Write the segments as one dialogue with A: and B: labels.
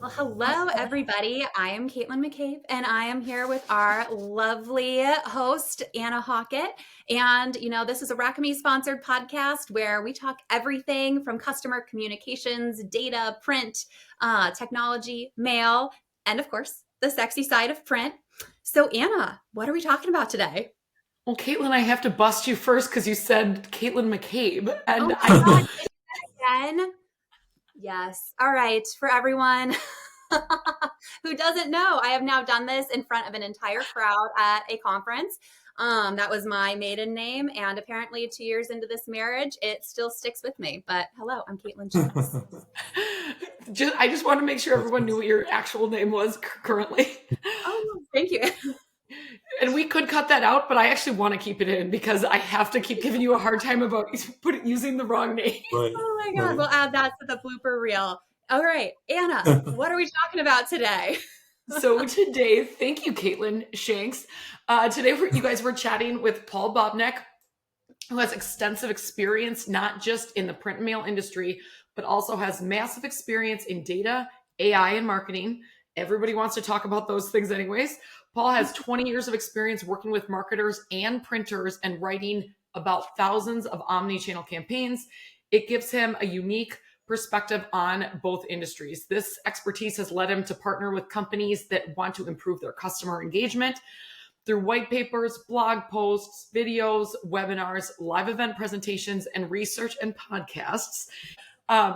A: Well, hello, everybody. I am Caitlin McCabe, and I am here with our lovely host, Anna Hawkett. And, this is a Rackame sponsored podcast where we talk everything from customer communications, data, print, technology, mail, and of course, the sexy side of print. So, Anna, what are we talking about today?
B: Well, Caitlin, I have to bust you first because you said Caitlin McCabe, and
A: Oh my God, again? Yes. All right. For everyone who doesn't know, I have now done this in front of an entire crowd at a conference. That was my maiden name. And apparently, 2 years into this marriage, it still sticks with me. But hello, I'm Caitlin Shanks.
B: I just want to make sure everyone knew what your actual name was currently.
A: Oh, thank you.
B: And we could cut that out, but I actually want to keep it in because I have to keep giving you a hard time about using the wrong name.
C: Right.
A: Oh my God.
C: Right.
A: We'll add that to the blooper reel. All right, Anna, what are we talking about today?
B: So today, thank you, Caitlin Shanks. Today, you guys were chatting with Paul Bobnak, who has extensive experience, not just in the print and mail industry, but also has massive experience in data, AI, and marketing. Everybody wants to talk about those things anyways. Paul has 20 years of experience working with marketers and printers and writing about thousands of omni-channel campaigns. It gives him a unique perspective on both industries. This expertise has led him to partner with companies that want to improve their customer engagement through white papers, blog posts, videos, webinars, live event presentations, and research and podcasts.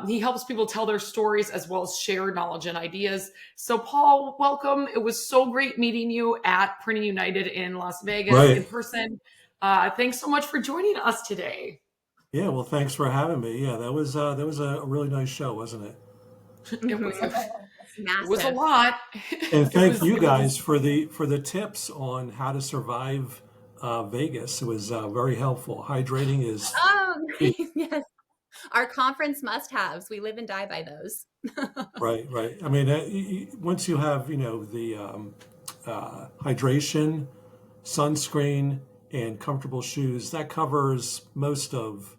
B: He helps people tell their stories as well as share knowledge and ideas. So, Paul, welcome. It was so great meeting you at Printing United in Las Vegas in person. Thanks so much for joining us today.
C: Yeah, well, thanks for having me. Yeah, that was a really nice show, wasn't it?
B: It was
A: Massive.
B: It was a lot.
C: And thank you guys for the tips on how to survive Vegas. It was very helpful. Hydrating is
A: Yes. Our conference must-haves. We live and die by those.
C: right. I mean, once you have the hydration, sunscreen, and comfortable shoes, that covers most of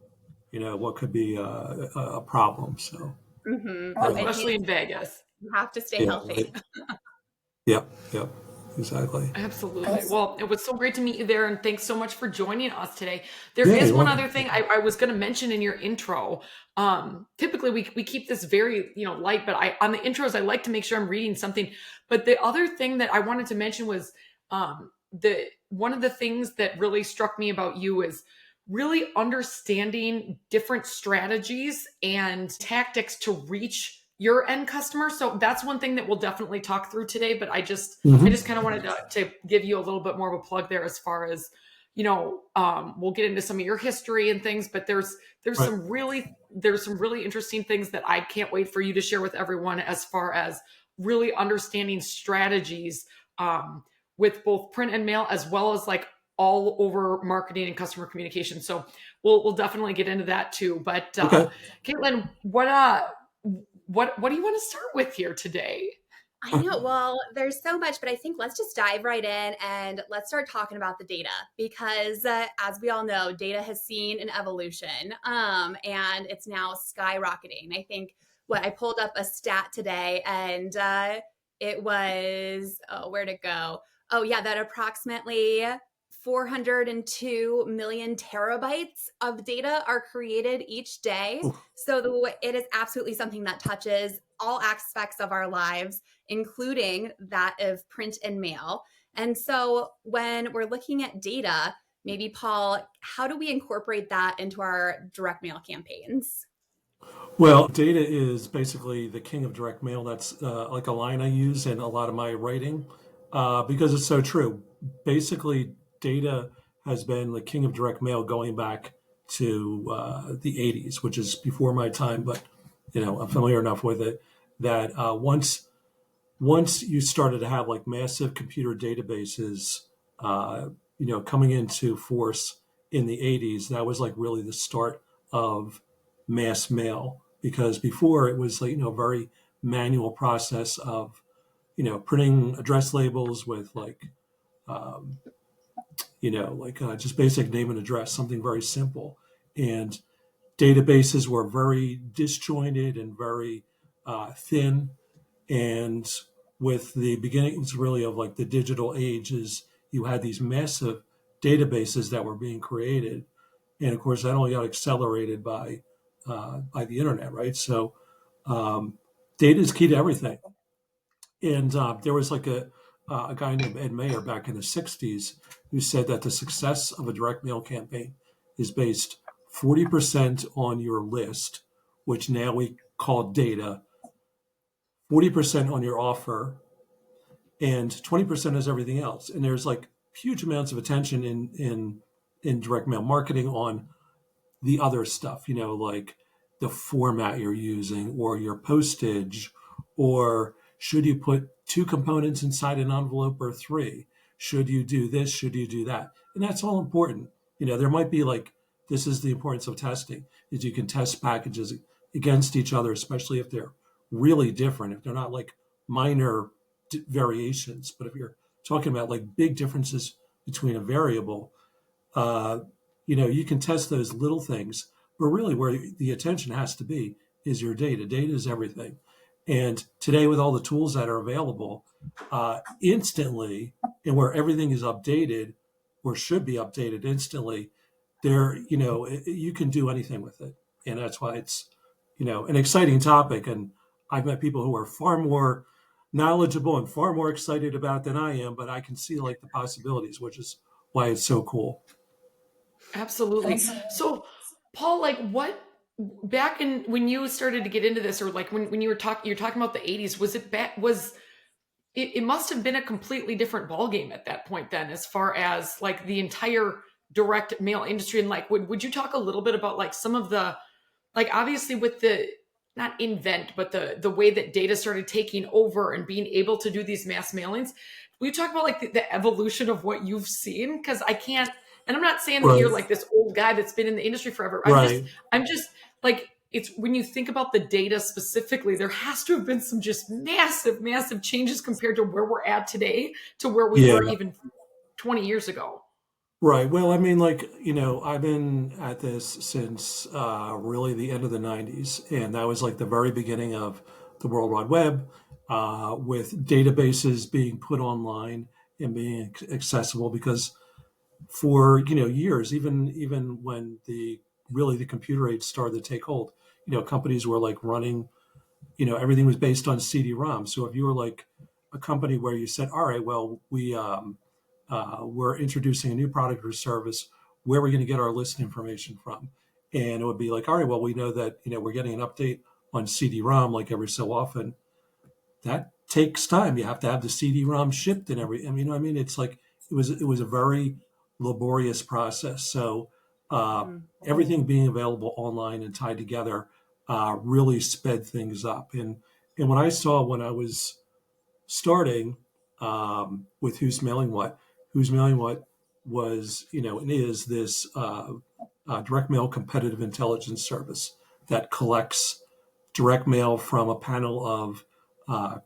C: what could be a problem. So
B: Especially in Vegas.
A: You have to stay
C: yeah,
A: healthy.
C: right. Yep, exactly.
B: Absolutely. Well, it was so great to meet you there, and thanks so much for joining us today. There is one other thing I was going to mention in your intro. Typically, we keep this very light, but on the intros, I like to make sure I'm reading something. But the other thing that I wanted to mention was one of the things that really struck me about you is really understanding different strategies and tactics to reach your end customer. So that's one thing that we'll definitely talk through today. But I just kind of wanted to give you a little bit more of a plug there as far as, we'll get into some of your history and things, but there's some really interesting things that I can't wait for you to share with everyone as far as really understanding strategies with both print and mail, as well as like all over marketing and customer communication. So we'll definitely get into that too. But Caitlin, what do you want to start with here today?
A: I know. Well, there's so much, but I think let's just dive right in and let's start talking about the data because as we all know, data has seen an evolution and it's now skyrocketing. I think I pulled up a stat today and it was, where'd it go? Oh yeah, that approximately 402 million terabytes of data are created each day. So it is absolutely something that touches all aspects of our lives, including that of print and mail. And so when we're looking at data, maybe Paul, how do we incorporate that into our direct mail campaigns?
C: Well, data is basically the king of direct mail. That's like a line I use in a lot of my writing because it's so true. Basically, data has been the king of direct mail going back to the 80s, which is before my time, but I'm familiar enough with it that once you started to have like massive computer databases, coming into force in the 80s, that was like really the start of mass mail because before it was like, very manual process of, printing address labels with like, just basic name and address, something very simple. And databases were very disjointed and very thin. And with the beginnings really of like the digital ages, you had these massive databases that were being created, and of course that only got accelerated by the internet, right? So um, data is key to everything. And there was like a guy named Ed Mayer back in the '60s who said that the success of a direct mail campaign is based 40% on your list, which now we call data, 40% on your offer, and 20% is everything else. And there's like huge amounts of attention in direct mail marketing on the other stuff, like the format you're using or your postage, or should you put two components inside an envelope or three? Should you do this? Should you do that? And that's all important. There might be like, this is the importance of testing, is you can test packages against each other, especially if they're really different, if they're not like minor variations. But if you're talking about like big differences between a variable, uh, you can test those little things, but really where the attention has to be is your data. Data is everything. And today, with all the tools that are available, instantly, and where everything is updated or should be updated instantly, you can do anything with it. And that's why it's, an exciting topic. And I've met people who are far more knowledgeable and far more excited about it than I am, but I can see like the possibilities, which is why it's so cool.
B: Absolutely. So, Paul, like what back in when you started to get into this, or like when you're talking about the 80s, was it back was it must have been a completely different ballgame at that point then, as far as like the entire direct mail industry. And like would you talk a little bit about like some of the, like obviously with the not invent, but the way that data started taking over and being able to do these mass mailings. Will you talk about like the evolution of what you've seen? Because I can't, and I'm not saying that
C: Right.
B: you're like this old guy that's been in the industry forever.
C: Right.
B: I'm just like, it's when you think about the data specifically, there has to have been some just massive, massive changes compared to where we're at today to where we
C: Yeah.
B: were even 20 years ago.
C: Right. Well, I mean, like, I've been at this since really the end of the '90s, and that was like the very beginning of the World Wide Web, with databases being put online and being accessible. Because for years, even when the computer age started to take hold, companies were like running, everything was based on CD-ROM. So if you were like a company where you said, all right, well, we're introducing a new product or service, where are we going to get our list information from? And it would be like, all right, well, we know that we're getting an update on CD-ROM like every so often. That takes time. You have to have the CD-ROM shipped and every. I mean, it's like it was a very laborious process. So everything being available online and tied together really sped things up. And what I saw when I was starting with Who's Mailing What was, and is this direct mail competitive intelligence service that collects direct mail from a panel of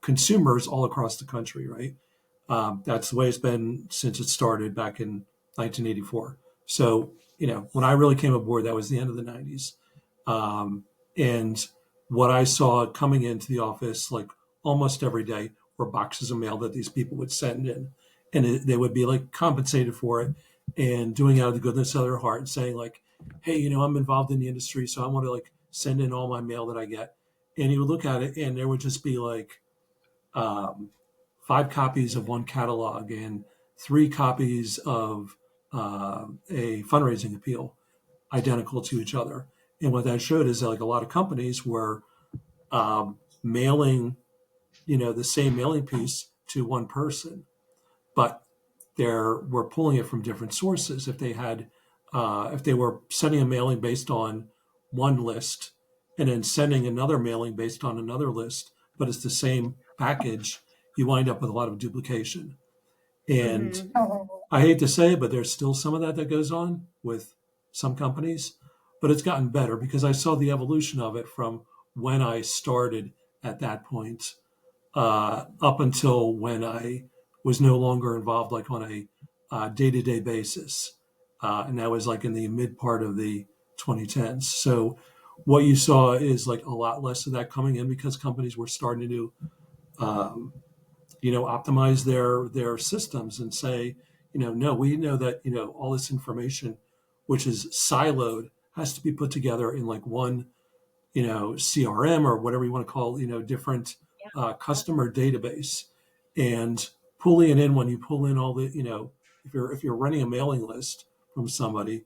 C: consumers all across the country, right? That's the way it's been since it started back in 1984. So, when I really came aboard, that was the end of the '90s. And what I saw coming into the office, like almost every day, were boxes of mail that these people would send in, and they would be like compensated for it and doing it out of the goodness of their heart and saying like, "Hey, I'm involved in the industry, so I want to like send in all my mail that I get." And you would look at it, and there would just be like um, 5 copies of one catalog and 3 copies of a fundraising appeal identical to each other. And what that showed is that like a lot of companies were mailing, the same mailing piece to one person, but we're pulling it from different sources. If they were sending a mailing based on one list and then sending another mailing based on another list, but it's the same package, you wind up with a lot of duplication. And I hate to say it, but there's still some of that goes on with some companies, but it's gotten better because I saw the evolution of it from when I started at that point up until when I was no longer involved, like on a day-to-day basis, and that was like in the mid part of the 2010s. So what you saw is like a lot less of that coming in because companies were starting to um, optimize their systems and say, no, we know that all this information, which is siloed, has to be put together in like one CRM or whatever you want to call different customer database, and pulling it in when you pull in all the if you're running a mailing list from somebody,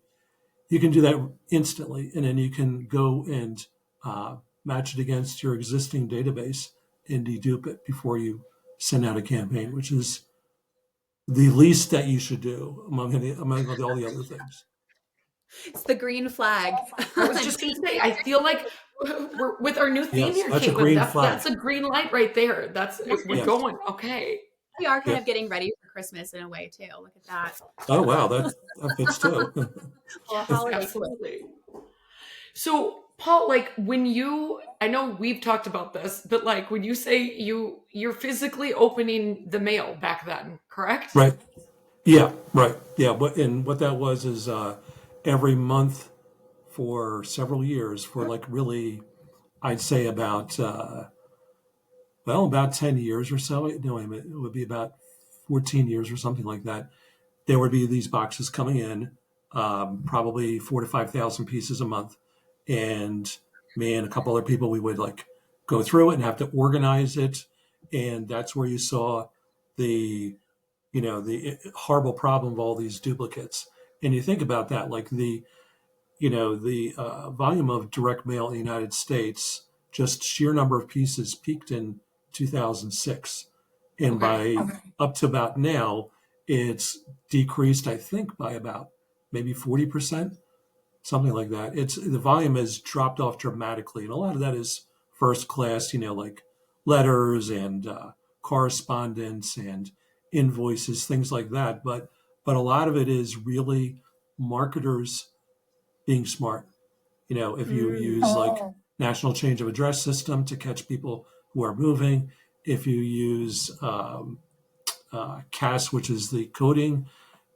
C: you can do that instantly, and then you can go and match it against your existing database and dedupe it before you send out a campaign, which is the least that you should do among all the other things.
A: It's the green flag.
B: I was just gonna say, I feel like we're with our new theme
C: Yes,
B: here,
C: that's a
B: Caitlin.
C: green
B: That's
C: flag.
B: a green light right there. We're
C: Yes.
B: going okay.
A: We are kind
C: Yeah.
A: of getting ready for Christmas in a way too. Look at that.
C: Oh wow, that fits too.
A: Well, holiday
B: Absolutely. So, Paul, like I know we've talked about this, but like when you say you're physically opening the mail back then, correct?
C: Right. Yeah. Right. Yeah. What that was is every month for several years, for like really, I'd say about 10 years or so. No, wait a minute, it would be about 14 years or something like that. There would be these boxes coming in, probably 4 to 5,000 pieces a month. And me and a couple other people, we would like go through it and have to organize it. And that's where you saw the, the horrible problem of all these duplicates. And you think about that, like the volume of direct mail in the United States, just sheer number of pieces peaked in 2006. And
B: Okay.
C: by up to about now, it's decreased, I think, by about maybe 40%, something like that. The volume has dropped off dramatically. And a lot of that is first class, like letters and correspondence and invoices, things like that. But a lot of it is really marketers being smart. If you use like national change of address system to catch people who are moving, if you use CAS, which is the coding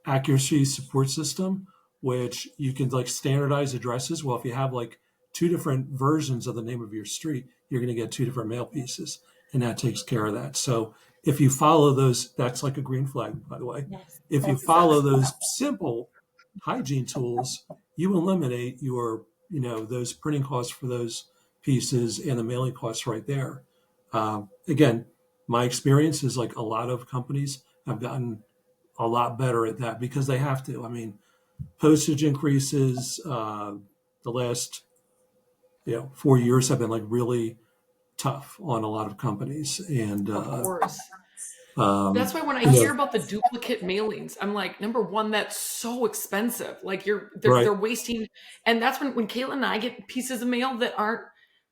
C: accuracy support system, which you can like standardize addresses. Well, if you have like two different versions of the name of your street, you're going to get two different mail pieces, and that takes care of that. So if you follow those, that's like a green flag, by the way.
A: Yes.
C: If you follow those simple hygiene tools, you eliminate your, those printing costs for those pieces and the mailing costs right there. Again, my experience is like a lot of companies have gotten a lot better at that because they have to. I mean, postage increases the last 4 years have been like really tough on a lot of companies, and
B: Of course.
C: um,
B: That's why when I
C: you
B: hear
C: know,
B: about the duplicate mailings, I'm like, number one, that's so expensive. Like they're
C: right,
B: wasting, and that's when Caitlin and I get pieces of mail that aren't.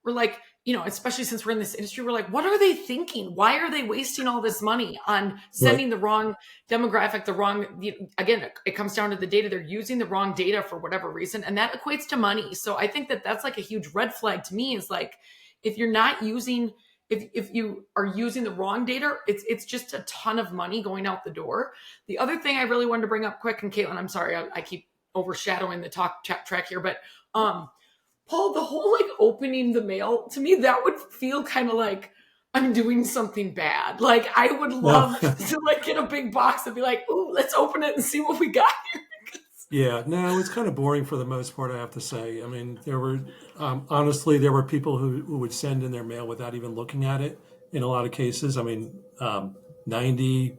B: We're like, especially since we're in this industry, we're like, what are they thinking? Why are they wasting all this money on
C: right,
B: sending the wrong demographic, the wrong? Again, it comes down to the data. They're using the wrong data for whatever reason, and that equates to money. So I think that that's like a huge red flag to me. Is like if you're not using if you are using the wrong data, it's just a ton of money going out the door. The other thing I really wanted to bring up quick, and Caitlin, I'm sorry, I keep overshadowing the talk track here, but Paul, the whole like opening the mail to me, that would feel kind of like I'm doing something bad. Like I would
C: no,
B: love to like get a big box and be like, ooh, let's open it and see what we got here.
C: yeah, no, it's kind of boring for the most part, I have to say. I mean, honestly, there were people who would send in their mail without even looking at it in a lot of cases. I mean, 90,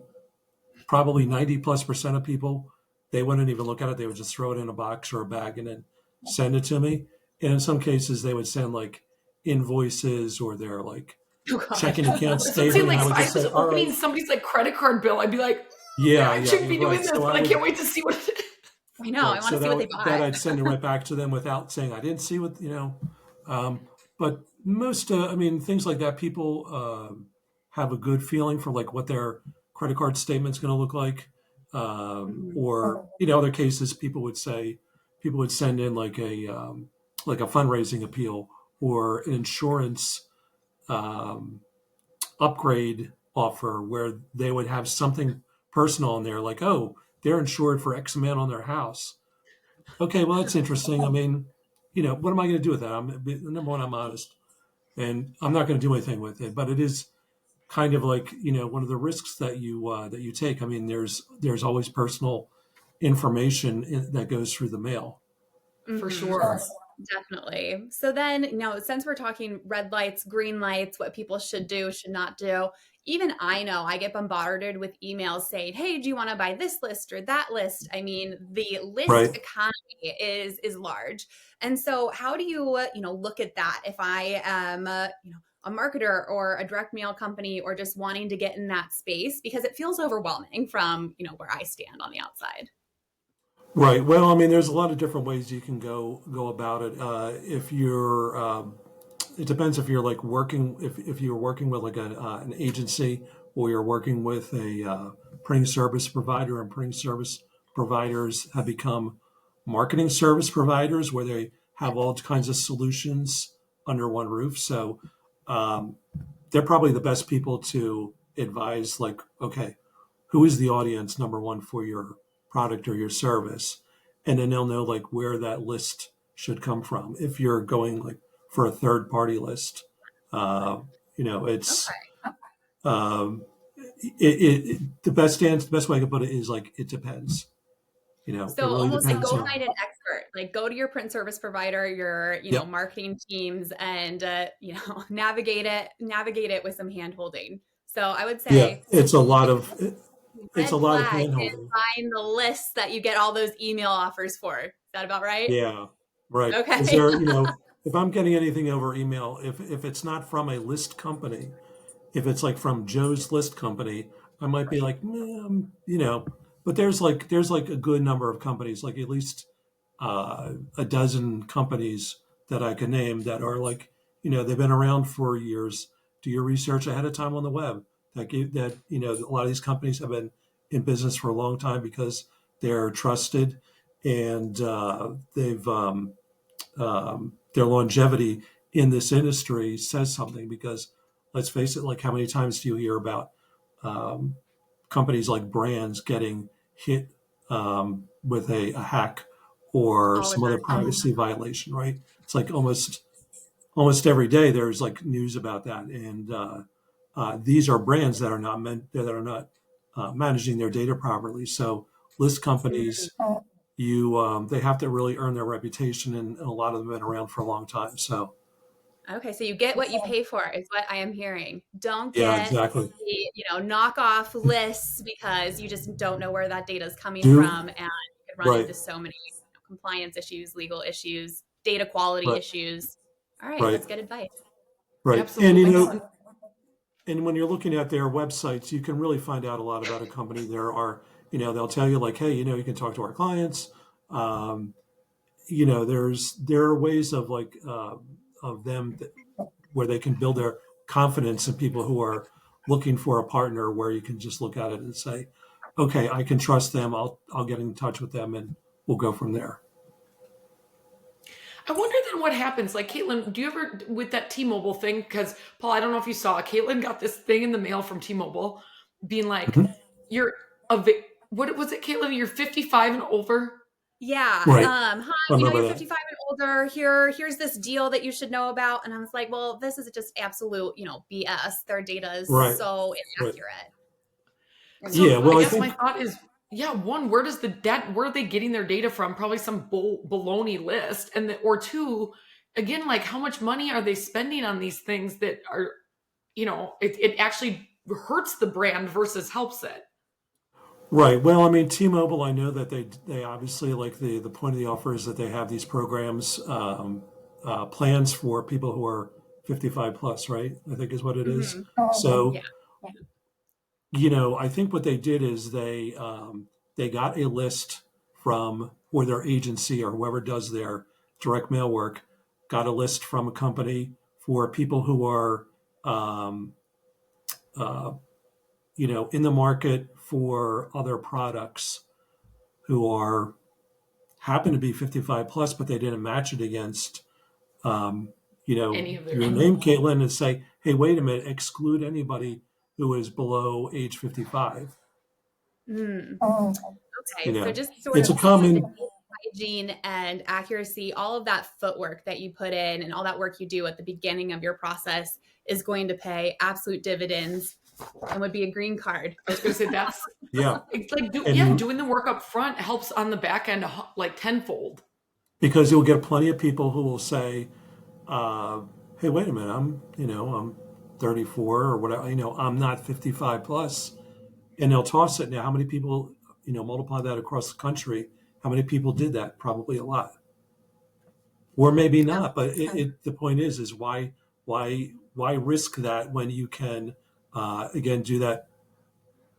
C: probably 90+% of people, they wouldn't even look at it. They would just throw it in a box or a bag and then send it to me. And in some cases, they would send like invoices or their like
B: Oh God.
C: checking account
B: That's what I'm saying.
C: statement. And
B: Like
C: I
B: if
C: would
B: I
C: just
B: was
C: say, all right,
B: opening somebody's like credit card bill, I'd be like,
C: yeah,
B: I
C: yeah,
B: shouldn't be
C: you're
B: doing
C: right.
B: this,
C: So
B: but
C: I
B: I
C: would,
B: can't wait to see what it is.
A: I know. I
C: right.
A: want
C: So
A: to see what they
C: that
A: bought.
C: I'd send it right back to them without saying I didn't see what, but most, I mean, things like that, people have a good feeling for like what their credit card statement's going to look like.
B: Mhm.
C: Or, other cases, people would send in like a fundraising appeal or an insurance um, upgrade offer where they would have something personal in there, like, oh, they're insured for X amount on their house. Okay, well, that's interesting. I mean, what am I going to do with that? Number one, I'm honest, and I'm not going to do anything with it. But it is kind of like, one of the risks that you take. I mean, there's always personal information that goes through the mail.
B: For
A: Hmm.
B: sure.
A: Definitely. So then, since we're talking red lights, green lights, what people should do, should not do, even I know I get bombarded with emails saying, "Hey, do you want to buy this list or that list?" I mean, the list
C: Right.
A: economy is large. And so how do you, look at that if I am, a marketer or a direct mail company or just wanting to get in that space because it feels overwhelming from, where I stand on the outside.
C: Right. Well, I mean, there's a lot of different ways you can go about it. If you're, it depends if you're like working, if you're working with like an agency, or you're working with a printing service provider, and printing service providers have become marketing service providers where they have all kinds of solutions under one roof. So um, they're probably the best people to advise, like, okay, who is the audience number one for your product or your service, and then they'll know like where that list should come from. If you're going like for a third party list, uh, it's
A: Okay.
C: um, the best way I can put it is like it depends. It
A: So
C: really
A: almost like
C: depends
A: go
C: on.
A: find an expert, like go to your print service provider, your,
C: Yep.
A: marketing teams and, navigate it with some hand holding. So I would
C: Yeah,
A: say
C: it's a
A: red
C: lot of
A: flag
C: hand
A: is
C: holding.
A: find the list that you get all those email offers for. Is that about right?
C: Yeah, right. Because
A: Okay.
C: there, if I'm getting anything over email, if it's not from a list company, if it's like from Joe's List Company, I might be like, but there's like a good number of companies, like at least a dozen companies that I can name that are like, they've been around for years. Do your research ahead of time on the web. A lot of these companies have been in business for a long time because they're trusted, and their longevity in this industry says something. Because let's face it, like how many times do you hear about um, companies like brands getting hit with a hack or
A: All the
C: some other
A: time.
C: privacy violation, right? It's like almost every day there's like news about that, and these are brands that are not managing their data properly. So list companies, they have to really earn their reputation, and a lot of them have been around for a long time. So
A: Okay, so you get what you pay for is what I am hearing. Don't
C: yeah,
A: get
C: exactly.
A: the, knockoff lists because you just don't know where that data is coming
C: Do
A: from, and you could run
C: right,
A: into so many compliance issues, legal issues, data quality
C: right,
A: issues. All right,
C: right,
A: that's good advice.
C: right. And
B: Absolutely. No,
C: and when you're looking at their websites, you can really find out a lot about a company. There are, they'll tell you like, hey, you can talk to our clients. Um, there are ways of like of them where they can build their confidence in people who are looking for a partner, where you can just look at it and say, okay, I can trust them. I'll get in touch with them, and we'll go from there.
B: I wonder then what happens. Like, Caitlin, do you ever, with that T-Mobile thing? Because, Paul, I don't know if you saw, Caitlin got this thing in the mail from T-Mobile being like,
C: Mhm.
B: you're what was it, Caitlin? You're 55 and over?
A: Yeah.
C: Right.
A: Hi,
C: I remember
A: you're
C: that.
A: 55 and older. Here's this deal that you should know about. And I was like, well, this is just absolute, BS. Their data is
C: Right.
A: so
C: Right.
A: inaccurate.
C: Yeah.
B: So I
C: Well, I
B: guess my
C: think
B: thought is, yeah, one, where are they getting their data from? Probably some baloney list. Or two, again, like how much money are they spending on these things that are, it actually hurts the brand versus helps it.
C: right. Well, I mean, T-Mobile, I know that they obviously, like, the point of the offer is that they have these programs, plans for people who are 55 plus, right? I think is what it is.
A: Hmm.
C: So,
A: Yeah.
C: I think what they did is they got a list from, or their agency or whoever does their direct mail work, got a list from a company for people who are um, uh, in the market for other products, who are happen to be 55 plus, but they didn't match it against um,
B: Any of their
C: your name, Caitlin, and say, hey, wait a minute, exclude anybody who is below age 55.
A: Mm.
C: You
A: Okay, so
C: know,
A: just sort
C: it's
A: of
C: a
A: the
C: common,
A: hygiene and accuracy, all of that footwork that you put in and all that work you do at the beginning of your process is going to pay absolute dividends and would be a green card.
B: I was going to say that's
C: Yeah.
B: like
C: And
B: doing the work up front helps on the back end like tenfold.
C: because you'll get plenty of people who will say, hey, wait a minute, I'm 34 or whatever, I'm not 55 plus, and they'll toss it. Now, how many people, multiply that across the country? How many people did that? Probably a lot, or maybe
A: Oh,
C: not. But the point is why risk that when you can, again, do that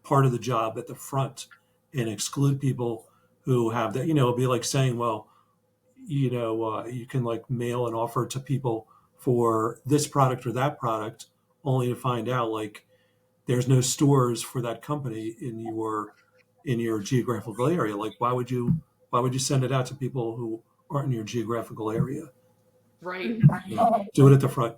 C: part of the job at the front and exclude people who have that, it'd be like saying, well, you can like mail an offer to people for this product or that product, only to find out like there's no stores for that company in your geographical area. Like, why would you send it out to people who aren't in your geographical area?
B: Right.
C: Do it at the front.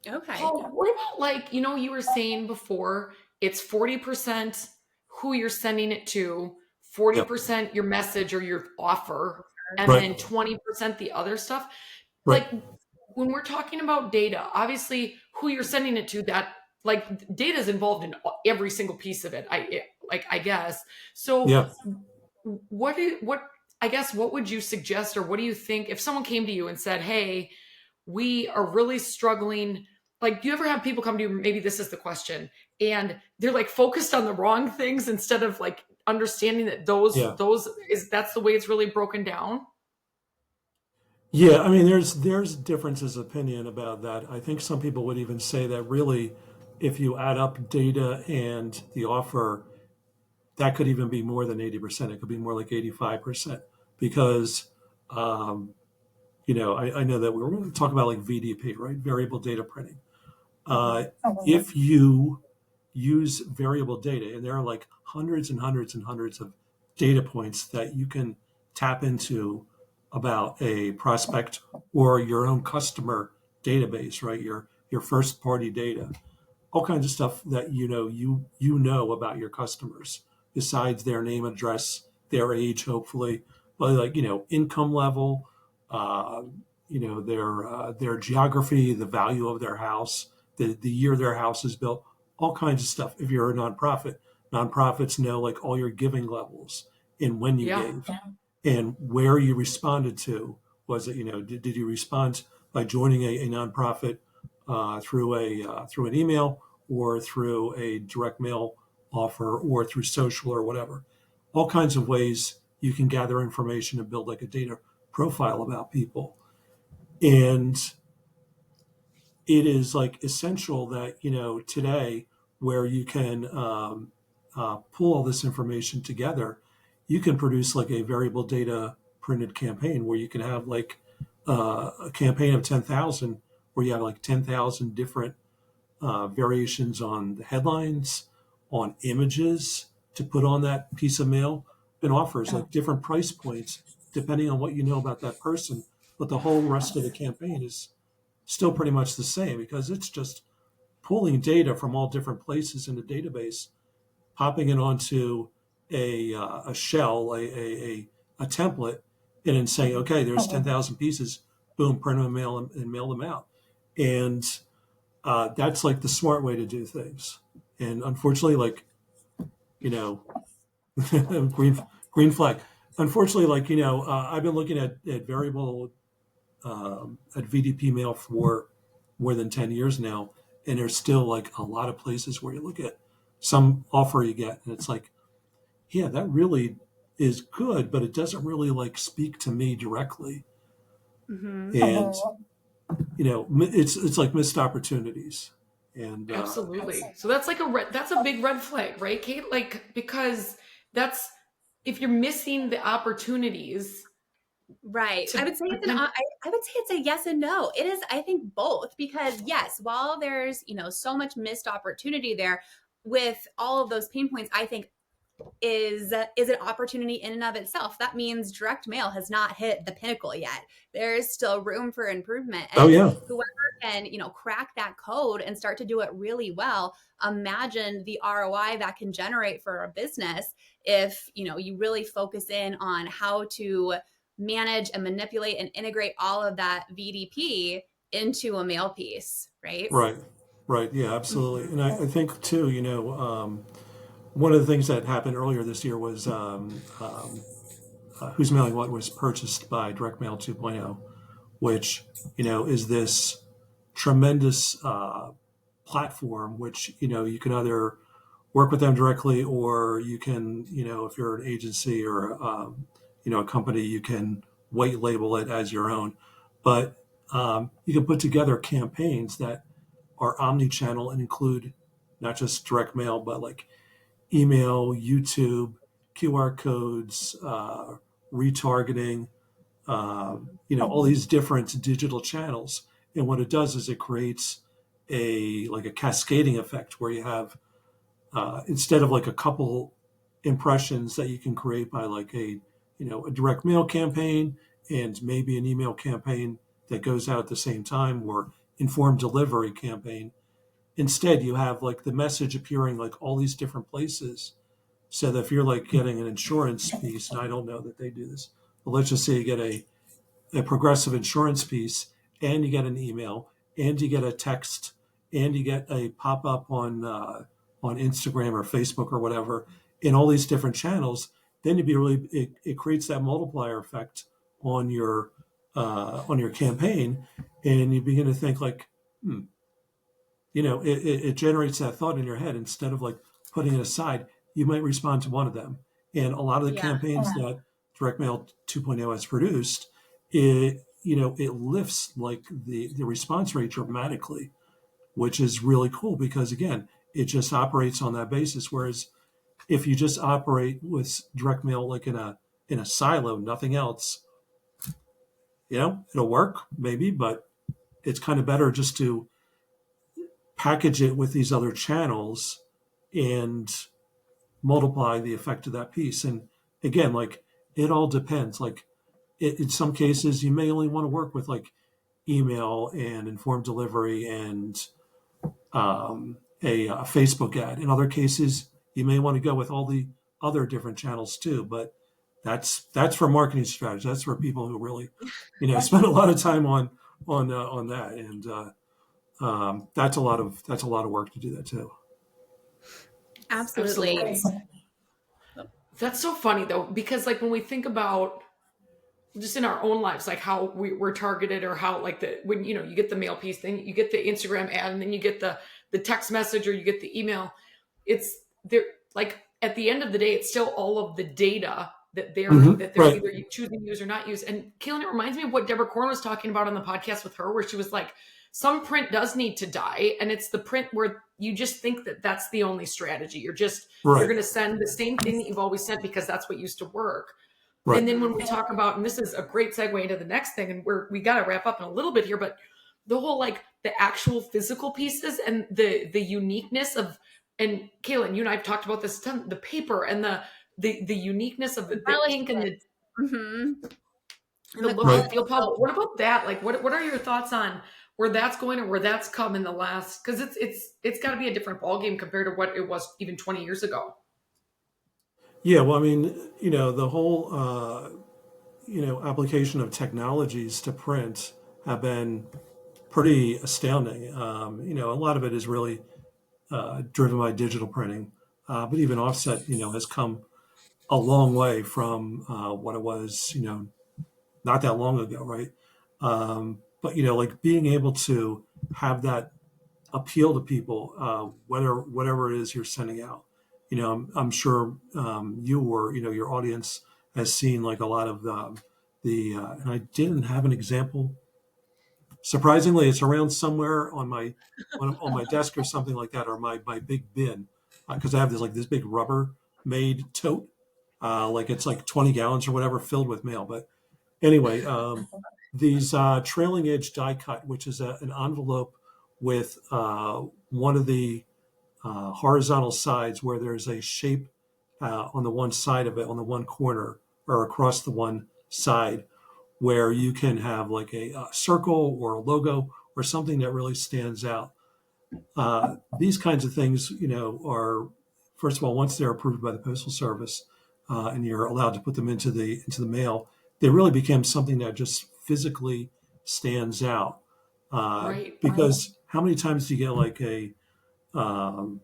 A: okay.
B: Paul, what about like, you were saying before, it's 40% who you're sending it to,
C: Yep.
B: 40% your message or your offer, and then
C: Right.
B: 20% the other stuff.
C: Right.
B: Like when we're talking about data, obviously who you're sending it to, that like data is involved in every single piece of it. I guess. So
C: Yeah.
B: what I guess what would you suggest, or what do you think if someone came to you and said, "Hey, we are really struggling." Like, do you ever have people come to you, maybe this is the question, and they're like focused on the wrong things instead of like understanding that
C: Yeah.
B: that's the way it's really broken down?
C: Yeah. I mean, there's differences of opinion about that. I think some people would even say that really, if you add up data and the offer, that could even be more than 80%. It could be more like 85% because, um, I know that we're going to talk about like VDP, right? Variable data printing.
A: Mhm.
C: If you use variable data, and there are like hundreds and hundreds and hundreds of data points that you can tap into about a prospect or your own customer database, right? Your first party data, all kinds of stuff that you know about your customers besides their name, address, their age, hopefully, but like income level, uh, their geography, the value of their house, the year their house is built, all kinds of stuff. If you're a nonprofit, nonprofits know like all your giving levels and when you
B: Yeah.
C: gave and where you responded to. Was it, did you respond by joining a nonprofit through an email or through a direct mail offer or through social or whatever? All kinds of ways you can gather information and build like a data profile about people. And it is like essential that, today, where you can pull all this information together, you can produce like a variable data printed campaign where you can have like a campaign of 10,000 where you have like 10,000 different variations on the headlines, on images to put on that piece of mail, and offers like different price points depending on what you know about that person. But the whole rest of the campaign is still pretty much the same because it's just pulling data from all different places in the database, popping it onto a shell, a template, and then saying, okay, there's 10,000 pieces, boom, print them and mail them out. And that's like the smart way to do things. And unfortunately, like, you know, green, green flag. Unfortunately, like, I've been looking at variable at VDP mail for more than 10 years now. And there's still like a lot of places where you look at some offer you get and it's like, yeah, that really is good, but it doesn't really like speak to me directly.
A: Mhm.
C: And, it's like missed opportunities. And,
B: Absolutely. So that's like that's a big red flag, right, Kate? Like, because that's, if you're missing the opportunities
A: Right.
B: to
A: I would say it's
B: potential.
A: I would say it's a yes and no. It is, I think, both because yes, while there's, so much missed opportunity there with all of those pain points, I think is an opportunity in and of itself. That means direct mail has not hit the pinnacle yet. There is still room for improvement.
C: oh,
A: And
C: yeah.
A: whoever can, crack that code and start to do it really well, imagine the ROI that can generate for a business if, you really focus in on how to manage and manipulate and integrate all of that VDP into a mail piece, right?
C: Right. Right. Yeah, absolutely. And I think too, one of the things that happened earlier this year was Who's Mailing What was purchased by Direct Mail 2.0, which, is this tremendous platform, which, you can either work with them directly, or you can, if you're an agency or, a company, you can white label it as your own. But you can put together campaigns that are omni-channel and include not just direct mail, but like email, YouTube, QR codes, retargeting, all these different digital channels. And what it does is it creates a cascading effect where you have instead of like a couple impressions that you can create by like a direct mail campaign and maybe an email campaign that goes out at the same time, or informed delivery campaign. Instead, you have like the message appearing like all these different places, so that if you're like getting an insurance piece, and I don't know that they do this, but let's just say you get a progressive insurance piece, and you get an email, and you get a text, and you get a pop-up on Instagram or Facebook or whatever, in all these different channels, then it creates that multiplier effect on your campaign, and you begin to think like, it generates that thought in your head. Instead of like putting it aside, you might respond to one of them. And a lot of the
A: Yeah.
C: campaigns that Direct Mail 2.0 has produced, it lifts like the response rate dramatically, which is really cool because again, it just operates on that basis. Whereas if you just operate with direct mail like in a silo, nothing else, it'll work maybe, but it's kind of better just to package it with these other channels and multiply the effect of that piece. And again, like it all depends. Like in some cases, you may only want to work with like email and informed delivery and a Facebook ad. In other cases, you may want to go with all the other different channels too. But that's for marketing strategy. That's for people who really, spend a lot of time on that. And that's a lot of work to do that too.
A: Absolutely.
B: Absolutely. That's so funny though, because like when we think about just in our own lives, like how we're targeted, or how like when you get the mail piece, then you get the Instagram ad, and then you get the text message, or you get the email. It's there, like at the end of the day, it's still all of the data that they're
C: Right.
B: either choosing to use or not use. And Katelin, it reminds me of what Deborah Korn was talking about on the podcast with her, where she was like, some print does need to die, and it's the print where you just think that that's the only strategy. You're
C: Right.
B: going to send the same thing that you've always sent because that's what used to work.
C: Right.
B: And then when we talk about, and this is a great segue into the next thing, and we got to wrap up in a little bit here, but the whole like the actual physical pieces and the uniqueness of, and Katelin, you and I have talked about this a ton, the paper and the uniqueness of the ink and the look and feel. Paul, what about that? Like, what are your thoughts on where that's going, or where that's come in the last? Because it's got to be a different ballgame compared to what it was even 20 years ago.
C: Yeah, well, I mean, the whole, application of technologies to print have been pretty astounding. A lot of it is really driven by digital printing, but even offset, has come a long way from what it was, not that long ago, right? But like being able to have that appeal to people, whatever it is you're sending out. I'm sure you or your audience has seen like a lot of and I didn't have an example. Surprisingly, it's around somewhere on my desk or something like that, or my big bin, because I have this big Rubber made tote, like it's like 20 gallons or whatever filled with mail. But anyway, these trailing edge die cut, which is an envelope with one of the horizontal sides where there's a shape on the one side of it, on the one corner, or across the one side, where you can have like a circle or a logo or something that really stands out. These kinds of things, are, first of all, once they're approved by the Postal Service and you're allowed to put them into the mail, they really became something that just physically stands out.
B: Right.
C: Because how many times do you get like um,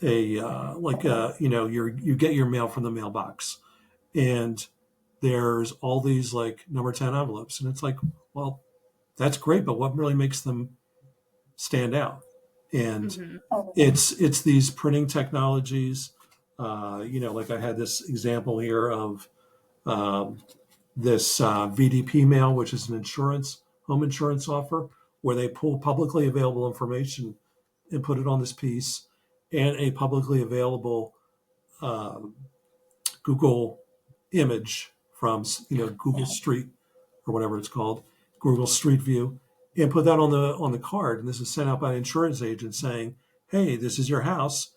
C: you get your mail from the mailbox, and there's all these like number 10 envelopes, and it's like, well, that's great, but what really makes them stand out? And
A: Hmm.
C: it's these printing technologies. Like I had this example here of um, this VDP mail, which is an home insurance offer, where they pull publicly available information and put it on this piece, and a publicly available um, Google image from Google Street or whatever it's called, Google Street View, and put that on the card. And this is sent out by an insurance agent saying, "Hey, this is your house."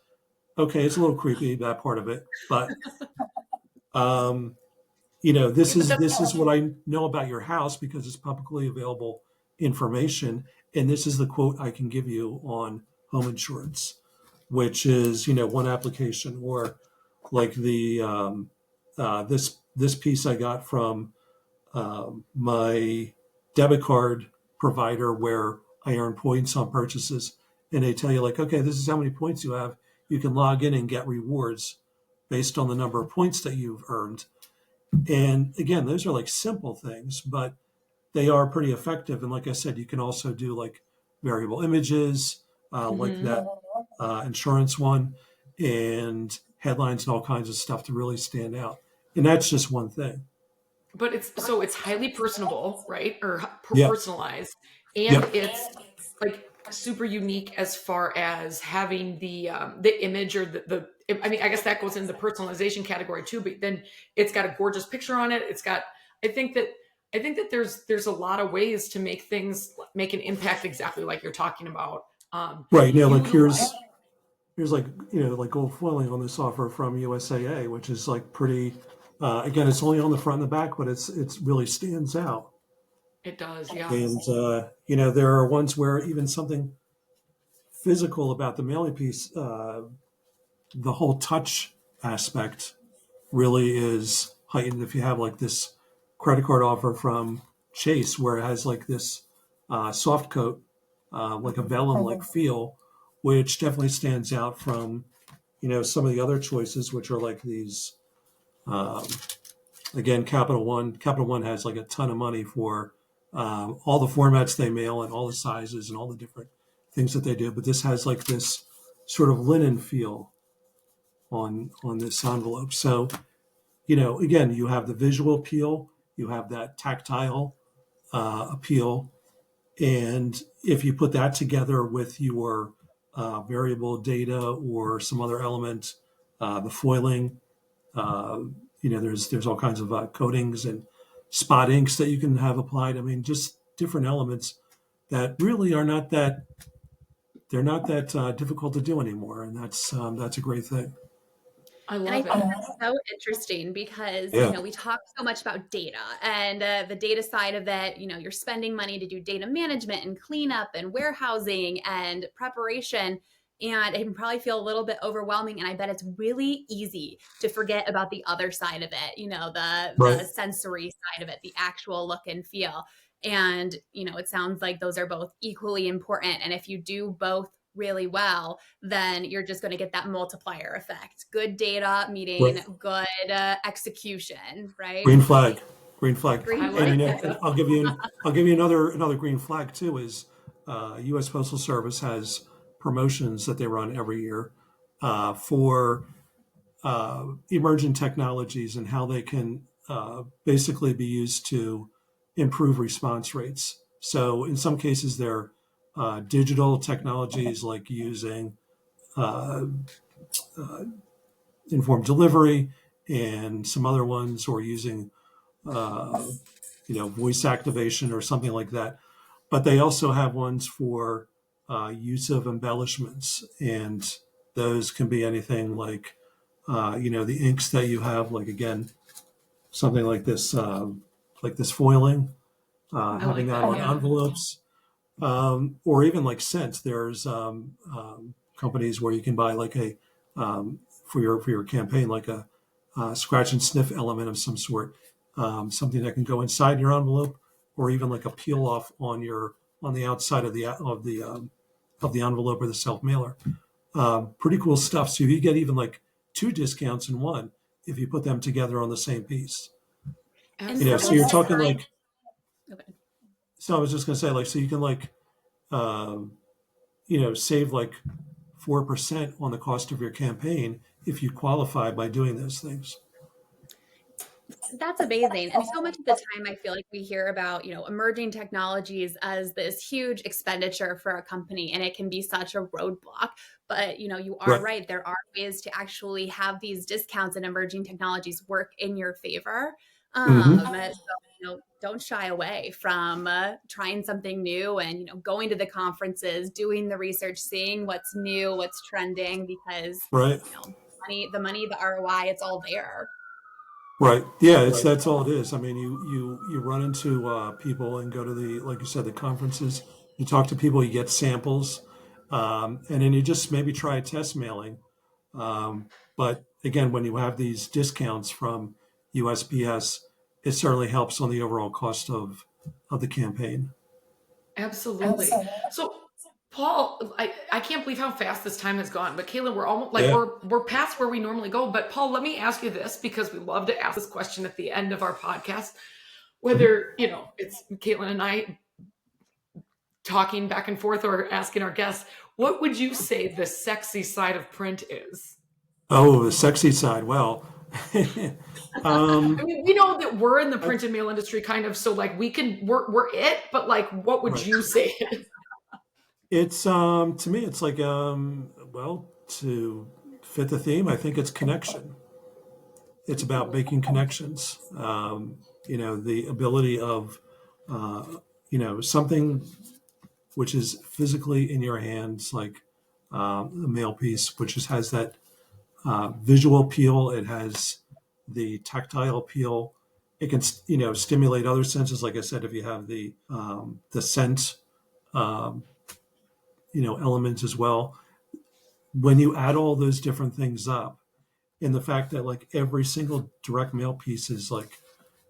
C: Okay, it's a little creepy, that part of it, but um,
B: Yeah, but that's
C: this is what I know about your house because it's publicly available information, and this is the quote I can give you on home insurance, which is one application. Or like the this piece I got from my debit card provider, where I earn points on purchases, and they tell you like, okay, this is how many points you have. You can log in and get rewards based on the number of points that you've earned. And again, those are like simple things, but they are pretty effective. And like I said, you can also do like variable images, like
B: mhm.
C: that insurance one, and headlines and all kinds of stuff to really stand out. And that's just one thing.
B: But it's highly personable, right? Or
C: Yep.
B: personalized, and
C: Yep.
B: it's like super unique as far as having the image or I mean, I guess that goes in the personalization category too, but then it's got a gorgeous picture on it. It's got I think that there's a lot of ways to make an impact exactly like you're talking about.
C: Right now, like
B: You
C: here's like like gold foiling on this offer from USAA, which is like pretty. Again, it's only on the front and the back, but it's really stands out.
B: It does, yeah.
C: And there are ones where even something physical about the mailing piece, the whole touch aspect really is heightened. If you have like this credit card offer from Chase, where it has like this soft coat, like a vellum like feel, which definitely stands out from some of the other choices, which are like these. Um, Again, Capital One has like a ton of money for all the formats they mail and all the sizes and all the different things that they do. But this has like this sort of linen feel on this envelope. So again, you have the visual appeal, you have that tactile appeal, and if you put that together with your variable data or some other element, the foiling, uh, there's all kinds of coatings and spot inks that you can have applied. I mean, just different elements that really are not that they're not that difficult to do anymore, and that's a great thing.
B: I
A: And I
B: love
A: think
B: it.
A: that's so interesting because,
C: Yeah.
A: we talk so much about data and the data side of it. You're spending money to do data management and cleanup and warehousing and preparation. And it can probably feel a little bit overwhelming. And I bet it's really easy to forget about the other side of it, the
C: Right.
A: sensory side of it, the actual look and feel. And, it sounds like those are both equally important. And if you do both really well, then you're just going to get that multiplier effect. Good data meeting
C: Right.
A: good execution, right?
C: Green flag. Green flag.
B: I
A: Green
C: And
A: flag.
B: like it.
C: I'll give you another green flag too. Is U.S. Postal Service has promotions that they run every year for emerging technologies and how they can basically be used to improve response rates. So in some cases, they're digital technologies like using uh, uh, informed delivery and some other ones, or using uh, voice activation or something like that. But they also have ones for use of embellishments, and those can be anything like the inks that you have, like again, something like this foiling,
B: I
C: having
B: like
C: that
B: that,
C: on
B: yeah.
C: envelopes, or even like scents. There's companies where you can buy like a for your campaign, like a scratch and sniff element of some sort, something that can go inside your envelope, or even like a peel off on your on the outside of the envelope or the self mailer. Pretty cool stuff. So you get even like 2 discounts in one if you put them together on the same piece.
A: And
C: So
A: some
C: you're
A: of the
C: talking
A: time,
C: like.
A: okay.
C: So I was just gonna say, like, so you can like, save like 4% on the cost of your campaign if you qualify by doing those things.
A: That's amazing. And so much of the time, I feel like we hear about, emerging technologies as this huge expenditure for a company, and it can be such a roadblock. But, you are
C: Right.
A: right. There are ways to actually have these discounts and emerging technologies work in your favor.
C: Mm-hmm.
A: So, don't shy away from trying something new and, going to the conferences, doing the research, seeing what's new, what's trending, because,
C: Right.
A: the ROI, it's all there.
C: Right. Yeah, that's all it is. I mean, you run into people and go to the, like you said, the conferences. You talk to people, you get samples, and then you just maybe try a test mailing. But again, when you have these discounts from USPS, it certainly helps on the overall cost of the campaign.
B: Absolutely. So, Paul, I can't believe how fast this time has gone. But Katelin, we're almost like
C: Yeah.
B: we're past where we normally go. But Paul, let me ask you this because we love to ask this question at the end of our podcast. Whether it's Katelin and I talking back and forth or asking our guests, what would you say the sexy side of print is?
C: Oh, the sexy side. Well,
B: I
C: um,
B: mean, we know that we're in the
C: I-
B: print and mail industry, kind of. So, like, we're it. But like, what would
C: right.
B: you say?
C: It's to me, it's like well, to fit the theme, I think it's connection. It's about making connections. The ability of something which is physically in your hands, like the mail piece, which has that visual appeal. It has the tactile appeal. It can stimulate other senses. Like I said, if you have the scent um, elements as well. When you add all those different things up, and the fact that like every single direct mail piece is like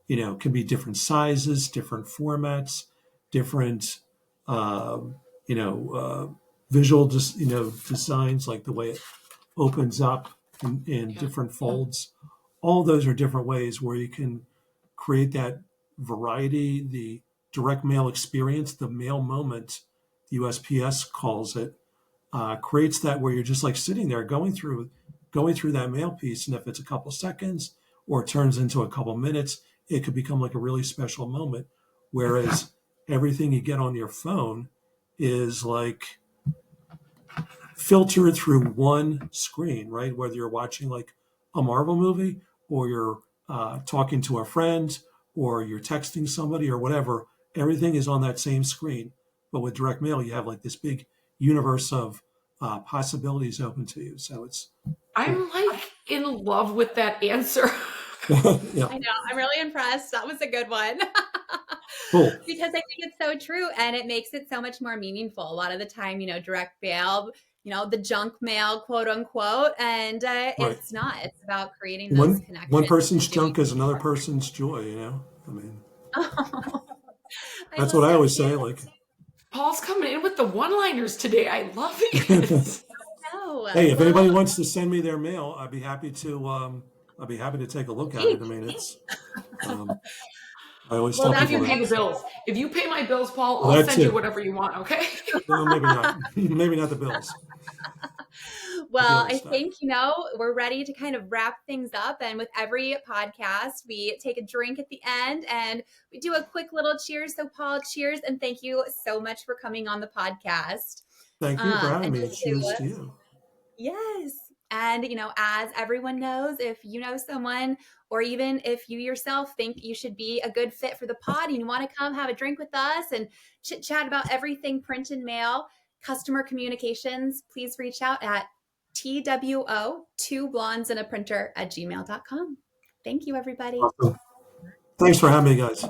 C: can be different sizes, different formats, different um, you know visual just designs, like the way it opens up in
B: Yeah.
C: different folds. All those are different ways where you can create that variety, the direct mail experience, the mail moment, the USPS calls it, creates that where you're just like sitting there going through that mail piece, and if it's a couple seconds or it turns into a couple minutes, it could become like a really special moment. Whereas everything you get on your phone is like filtered through one screen, right? Whether you're watching like a Marvel movie or you're talking to a friend or you're texting somebody or whatever, everything is on that same screen. But with direct mail, you have like this big universe of possibilities open to you. So it's cool.
B: I'm like in love with that answer.
C: Yeah,
A: I know. I'm really impressed. That was a good one.
C: cool.
A: Because I think it's so true and it makes it so much more meaningful. A lot of the time, direct mail, the junk mail, quote unquote, and
C: Right.
A: it's not. It's about creating those
C: One
A: connections
C: person's
A: and doing
C: junk is another person's joy. I mean,
A: Oh, I
C: that's
A: love
C: what I
A: that
C: always
A: too.
C: say. Like,
B: Paul's coming in with the one-liners today. I love it.
A: No,
C: hey, if
A: well,
C: anybody wants to send me their mail, I'd be happy to. I'd be happy to take a look at
A: hey,
C: it. I mean, it's. Um, I always
A: well,
C: tell
B: Only if
A: that's
B: you
C: people that.
B: pay the
A: amazing.
B: bills. If you pay my bills, Paul,
C: Well,
B: I'll
C: that's
B: send you
C: it.
B: whatever you want, okay?
C: Well, maybe not. Maybe not the bills. The
A: Well,
C: other
A: I
C: stuff.
A: think, we're ready to kind of wrap things up. And with every podcast, we take a drink at the end and we do a quick little cheers. So, Paul, cheers. And thank you so much for coming on the podcast.
C: Thank you for having
A: And
C: me.
A: just
C: Cheers
A: to
C: to you.
A: Yes. And, as everyone knows, if you know someone, or even if you yourself think you should be a good fit for the pod and you want to come have a drink with us and chit chat about everything print and mail, customer communications, please reach out at TWO, two blondes and a printer at gmail.com. Thank you, everybody.
C: Awesome. Thanks for having me, guys.